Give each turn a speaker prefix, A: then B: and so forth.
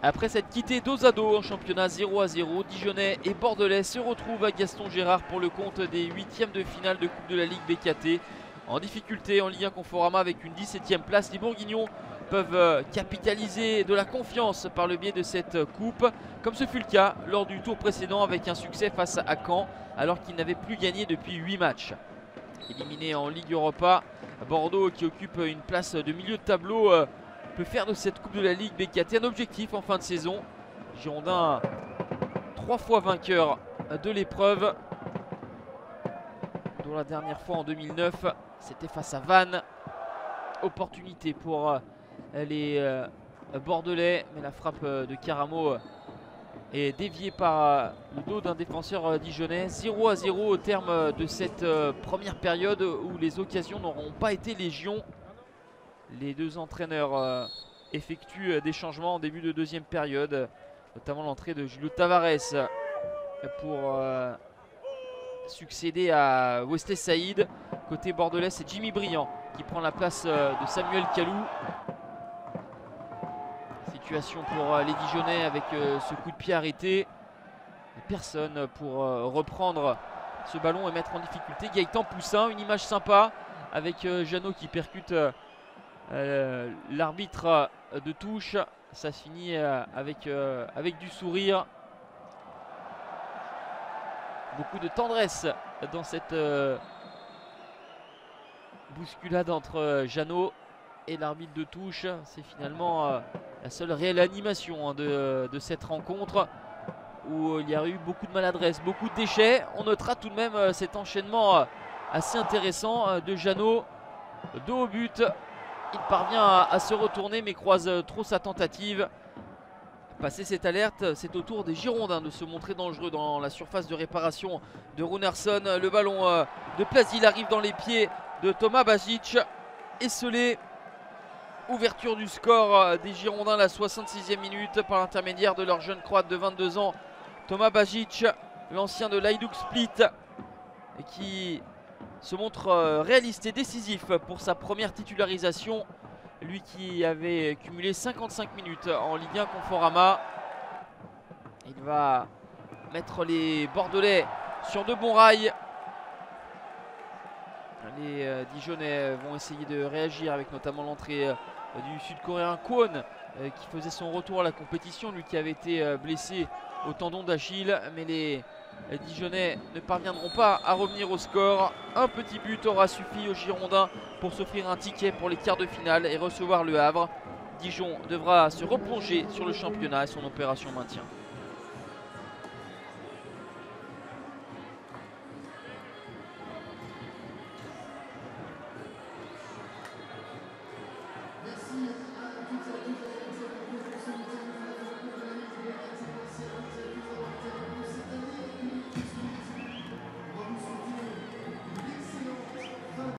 A: Après s'être quitté dos à dos en championnat 0-0, Dijonais et Bordelais se retrouvent à Gaston Gérard pour le compte des 8e de finale de Coupe de la Ligue BKT. En difficulté en Ligue 1 Conforama avec une 17e place, les Bourguignons peuvent capitaliser de la confiance par le biais de cette coupe, comme ce fut le cas lors du tour précédent avec un succès face à Caen alors qu'ils n'avaient plus gagné depuis 8 matchs. Éliminé en Ligue Europa, Bordeaux qui occupe une place de milieu de tableau peut faire de cette Coupe de la Ligue BKT un objectif en fin de saison. Girondins 3 fois vainqueur de l'épreuve, dont la dernière fois en 2009 c'était face à Vannes. Opportunité pour les Bordelais, mais la frappe de Caramo est déviée par le dos d'un défenseur dijonnais. 0-0 au terme de cette première période où les occasions n'auront pas été légion. Les deux entraîneurs effectuent des changements en début de deuxième période, notamment l'entrée de Julio Tavares pour succéder à Wesley Saïd. Côté bordelais, c'est Jimmy Briand qui prend la place de Samuel Kalou. Situation pour les Dijonnais avec ce coup de pied arrêté. Personne pour reprendre ce ballon et mettre en difficulté Gaëtan Poussin. Une image sympa avec Jeannot qui percute l'arbitre de touche. Ça se finit avec du sourire. Beaucoup de tendresse dans cette bousculade entre Jeannot et l'arbitre de touche. C'est finalement la seule réelle animation de cette rencontre où il y a eu beaucoup de maladresse, beaucoup de déchets. On notera tout de même cet enchaînement assez intéressant de Jeannot. Dos au but, il parvient à se retourner mais croise trop sa tentative. Passer cette alerte, c'est au tour des Girondins de se montrer dangereux dans la surface de réparation de Runarsson. Le ballon de Plasil arrive dans les pieds de Thomas Bajic. Esselé. Ouverture du score des Girondins, la 66e minute, par l'intermédiaire de leur jeune croate de 22 ans, Thomas Bajic, l'ancien de l'Hajduk Split, qui se montre réaliste et décisif pour sa première titularisation. Lui qui avait cumulé 55 minutes en Ligue 1 Conforama. Il va mettre les Bordelais sur de bons rails. Les Dijonnais vont essayer de réagir avec notamment l'entrée du Sud-Coréen Kwon qui faisait son retour à la compétition, lui qui avait été blessé au tendon d'Achille. Mais les Dijonnais ne parviendront pas à revenir au score. Un petit but aura suffi aux Girondins pour s'offrir un ticket pour les quarts de finale et recevoir le Havre. Dijon devra se replonger sur le championnat et son opération maintien.